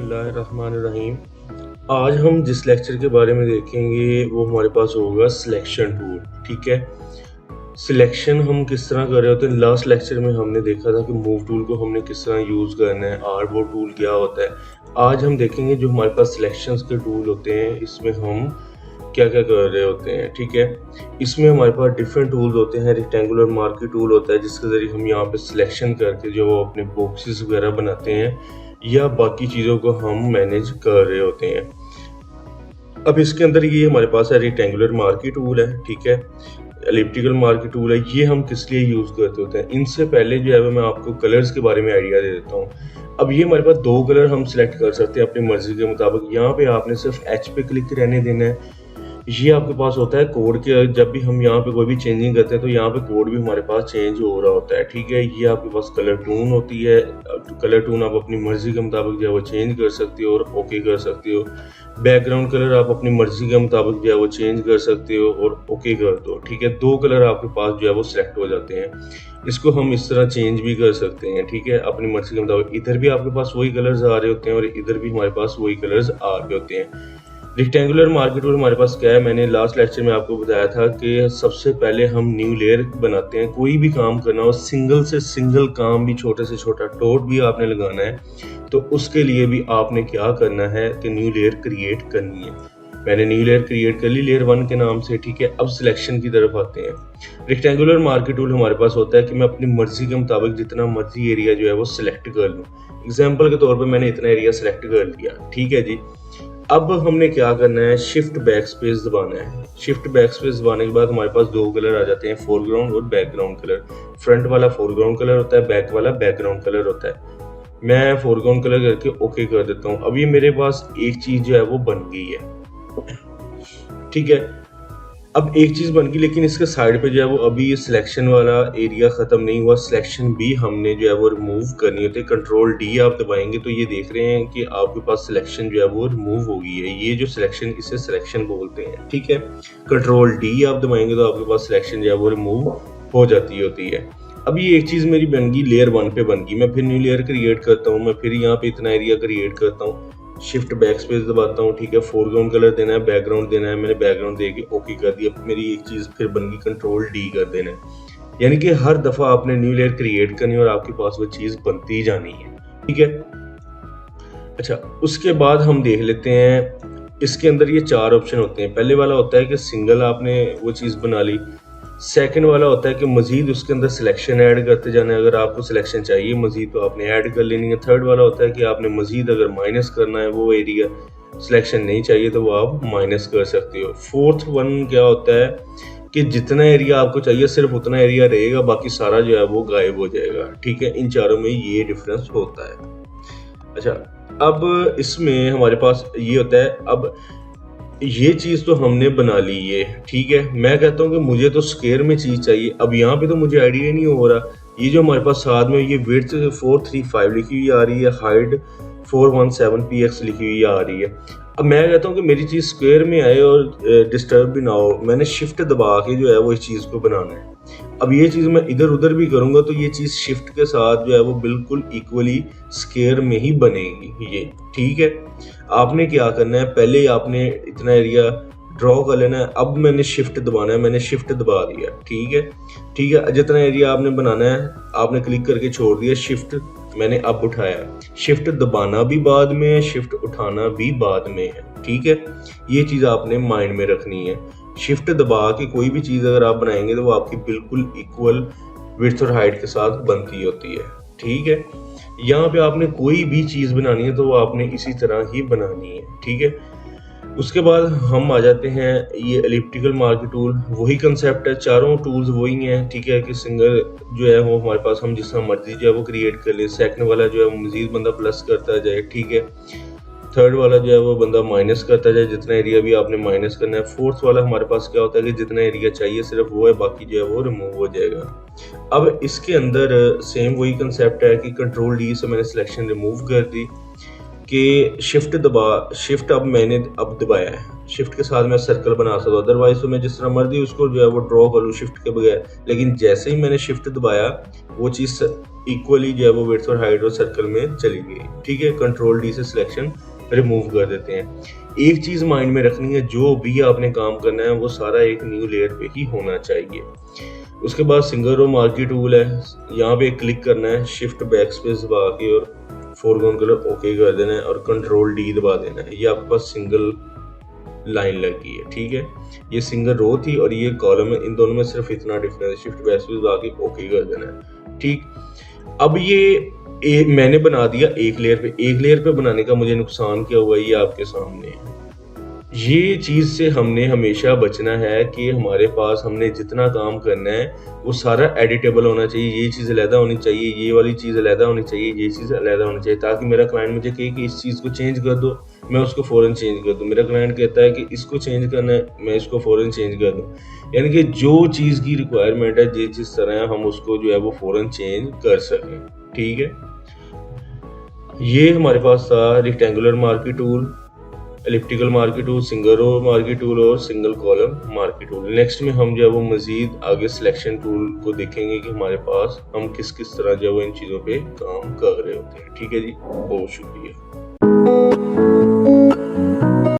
बिस्मिल्लाहिर्रहमानिर्रहीम। आज हम जिस लेक्चर के बारे में देखेंगे वो हमारे पास होगा सिलेक्शन टूल। ठीक है, सिलेक्शन हम किस तरह कर रहे होते हैं। लास्ट लेक्चर में हमने देखा था कि मूव टूल को हमने किस तरह यूज़ करना है, आर्टबोर्ड टूल क्या होता है। आज हम देखेंगे जो हमारे पास सिलेक्शंस के टूल होते हैं इसमें हम क्या क्या कर रहे होते हैं। ठीक है, इसमें हमारे पास डिफरेंट टूल्स होते हैं। रेक्टेंगुलर मार्की टूल होता है जिसके ज़रिए हम यहाँ पे सिलेक्शन करके जो अपने बॉक्सेस वगैरह बनाते हैं या बाकी चीज़ों को हम मैनेज कर रहे होते हैं। अब इसके अंदर ये हमारे पास है रेक्टेंगुलर मार्की टूल है, ठीक है, एलिप्टिकल मार्की टूल है। ये हम किस लिए यूज़ करते होते हैं। इनसे पहले जो है मैं आपको कलर्स के बारे में आइडिया दे देता हूँ। अब ये हमारे पास दो कलर हम सिलेक्ट कर सकते हैं अपनी मर्जी के मुताबिक। यहाँ पे आपने सिर्फ एच पे क्लिक रहने देना है। ये आपके पास होता है कोड के, जब भी हम यहाँ पे कोई भी चेंजिंग करते हैं तो यहाँ पे कोड भी हमारे पास चेंज हो रहा होता है। ठीक है, ये आपके पास कलर टून होती है। कलर टून आप अपनी मर्जी के मुताबिक जो है वो चेंज कर सकते हो और ओके कर सकते हो। बैकग्राउंड कलर आप अपनी मर्जी के मुताबिक जो है वो चेंज कर सकते हो और ओके कर दो। ठीक है, दो कलर आपके पास जो है वो सिलेक्ट हो जाते हैं। इसको हम इस तरह चेंज भी कर सकते हैं। ठीक है, अपनी मर्जी के मुताबिक। इधर भी आपके पास वही कलर्स आ रहे होते हैं और इधर भी हमारे पास वही कलर्स आ रहे होते हैं। रेक्टेंगुलर मार्की टूल हमारे पास क्या है, मैंने लास्ट लेक्चर में आपको बताया था कि सबसे पहले हम न्यू लेयर बनाते हैं। कोई भी काम करना हो, सिंगल से सिंगल काम भी, छोटे से छोटा डॉट भी आपने लगाना है तो उसके लिए भी आपने क्या करना है कि न्यू लेयर क्रिएट करनी है। मैंने न्यू लेयर क्रिएट कर ली लेयर 1 के नाम से। ठीक है, अब सिलेक्शन की तरफ आते हैं। रेक्टेंगुलर मार्की टूल हमारे पास होता है कि मैं अपनी मर्जी के मुताबिक जितना मर्जी एरिया जो है वो सिलेक्ट कर लूँ। एग्जाम्पल के तौर पर मैंने इतना एरिया सिलेक्ट कर लिया। ठीक है जी, अब हमने क्या करना है, शिफ्ट बैक स्पेस दबाना है। शिफ्ट बैक स्पेस दबाने के बाद हमारे पास दो कलर आ जाते हैं, फोरग्राउंड और बैकग्राउंड कलर। फ्रंट वाला फोरग्राउंड कलर होता है, बैक वाला बैकग्राउंड कलर होता है। मैं फोरग्राउंड कलर करके ओके कर देता हूँ। अब ये मेरे पास एक चीज जो है वो बन गई है। ठीक है, अब एक चीज बन गई, लेकिन इसके साइड पे जो है वो अभी ये सिलेक्शन वाला एरिया खत्म नहीं हुआ। सिलेक्शन भी हमने जो है वो रिमूव करनी होती है। कंट्रोल डी आप दबाएंगे तो ये देख रहे हैं कि आपके पास सिलेक्शन जो है वो रिमूव हो गई है। ये जो सिलेक्शन, इसे सिलेक्शन बोलते हैं। ठीक है, कंट्रोल डी आप दबाएंगे तो आपके पास सिलेक्शन जो है वो रिमूव हो जाती होती है। अब ये एक चीज मेरी बन गई, लेयर 1 पे बन गई। मैं फिर न्यू लेयर क्रिएट करता हूँ, मैं फिर यहाँ पे इतना एरिया क्रिएट करता हूँ, शिफ्ट बैक स्पेस दबाता हूँ। ठीक है, फोरग्राउंड कलर देना है, बैकग्राउंड देना है। मैंने बैकग्राउंड दे के ओके कर दिया। मेरी एक चीज फिर बन गई, कंट्रोल डी कर देना है। यानी कि हर दफा आपने न्यू लेयर क्रिएट करनी है और आपके पास वो चीज बनती जानी है। ठीक है, अच्छा, उसके बाद हम देख लेते हैं इसके अंदर ये 4 ऑप्शन होते हैं। पहले वाला होता है कि सिंगल आपने वो चीज बना ली। सेकंड वाला होता है कि मजीद उसके अंदर सिलेक्शन ऐड करते जाना है। अगर आपको सिलेक्शन चाहिए मजीद तो आपने ऐड कर लेनी है। थर्ड वाला होता है कि आपने मजीद अगर माइनस करना है, वो एरिया सिलेक्शन नहीं चाहिए तो वो आप माइनस कर सकते हो। फोर्थ वन क्या होता है कि जितना एरिया आपको चाहिए सिर्फ उतना एरिया रहेगा, बाकी सारा जो है वो गायब हो जाएगा। ठीक है, इन चारों में ये डिफरेंस होता है। अच्छा, अब इसमें हमारे पास ये होता है, अब ये चीज तो हमने बना ली है। ठीक है, मैं कहता हूँ कि मुझे तो स्क्वायर में चीज चाहिए। अब यहाँ पे तो मुझे आइडिया नहीं हो रहा। ये जो हमारे पास साथ में ये विड्थ 435 लिखी हुई आ रही है, हाइट 417px लिखी हुई आ रही है। अब मैं कहता हूँ कि मेरी चीज स्क्वायर में आए और डिस्टर्ब भी ना हो। मैंने शिफ्ट दबा के जो है वो इस चीज को बनाना है। अब ये चीज मैं इधर उधर भी करूंगा तो ये चीज शिफ्ट के साथ जो है वो बिल्कुल इक्वली स्क्वायर में ही बनेगी ये। ठीक है, आपने क्या करना है, पहले आपने इतना एरिया ड्रॉ कर लेना है। अब मैंने शिफ्ट दबाना है, मैंने शिफ्ट दबा दिया। ठीक है, ठीक है, जितना एरिया आपने बनाना है आपने क्लिक करके छोड़ दिया। शिफ्ट मैंने अब उठाया। शिफ्ट दबाना भी बाद में है, शिफ्ट उठाना भी बाद में है। ठीक है, ये चीज आपने माइंड में रखनी है। शिफ्ट दबा के कोई भी चीज अगर आप बनाएंगे तो वो आपकी बिल्कुल इक्वल विड्थ और हाइट के साथ बनती होती है। ठीक है, यहाँ पे आपने कोई भी चीज बनानी है तो वो आपने इसी तरह ही बनानी है। ठीक है, उसके बाद हम आ जाते हैं ये एलिप्टिकल मार्की टूल। वही कंसेप्ट है, चारों टूल्स वही हैं। ठीक है, कि सिंगल जो है वो हमारे पास हम जिस तरह मर्जी जो है वो क्रिएट कर ले। सेकंड वाला जो है मजीद बंदा प्लस करता जाए। ठीक है, थर्ड वाला जो है वो बंदा माइनस करता जाए, जितना एरिया भी आपने माइनस करना है। फोर्थ वाला हमारे पास क्या होता है कि जितना एरिया चाहिए सिर्फ वो है, बाकी जो है वो रिमूव हो जाएगा। अब इसके अंदर सेम वही कंसेप्ट है कि कंट्रोल डी से मैंने सिलेक्शन रिमूव कर दी। कि शिफ्ट अब मैंने दबाया है, शिफ्ट के साथ मैं सर्कल बना सकता हूँ, अदरवाइज तो मैं जिस तरह मर्जी उसको जो है वो ड्रॉ कर लूँ शिफ्ट के बगैर। लेकिन जैसे ही मैंने शिफ्ट दबाया वो चीज़ इक्वली जो है वो विड्थ और हाइट और सर्कल में चली गई। ठीक है, कंट्रोल डी से सिलेक्शन रिमूव कर देते हैं। एक चीज़ माइंड में रखनी है, जो भी आपने काम करना है वो सारा एक न्यू लेयर पे ही होना चाहिए। उसके बाद सिंगल रो मार्की टूल है, यहाँ पे क्लिक करना है, शिफ्ट बैक स्पेस दबा के और फोरग्राउंड कलर ओके कर देना है और कंट्रोल डी दबा देना है। ये आपके पास सिंगल लाइन लग गई है। ठीक है, ये सिंगल रो थी और ये कॉलम है, इन दोनों में सिर्फ इतना डिफरेंस है। शिफ्ट बैक स्पेस दबा के ओके कर देना है। ठीक, अब ये मैंने बना दिया एक लेयर पे बनाने का मुझे नुकसान क्या हुआ ये आपके सामने है। ये चीज़ से हमने हमेशा बचना है कि हमारे पास हमने जितना काम करना है वो सारा एडिटेबल होना चाहिए। ये चीज़ अलहदा होनी चाहिए, ये वाली चीज़ अलहदा होनी चाहिए, ये चीज़ अलहदा होनी चाहिए, ताकि मेरा क्लाइंट मुझे कहे कि इस चीज़ को चेंज कर दो, मैं उसको फ़ौरन चेंज कर दूँ। मेरा क्लाइंट कहता है कि इसको चेंज करना है, मैं इसको फ़ौरन चेंज कर दूँ। यानी कि जो चीज़ की रिक्वायरमेंट है जिस तरह हम उसको जो है वो फ़ौरन चेंज कर सकें। ठीक है, ये हमारे पास था rectangular marquee tool, elliptical marquee tool, single row marquee tool और single column marquee tool. Next में हम जो है वो मजीद आगे सिलेक्शन टूल को देखेंगे कि हमारे पास हम किस तरह जो है वो इन चीज़ों पे काम कर रहे होते हैं। ठीक है जी, बहुत शुक्रिया।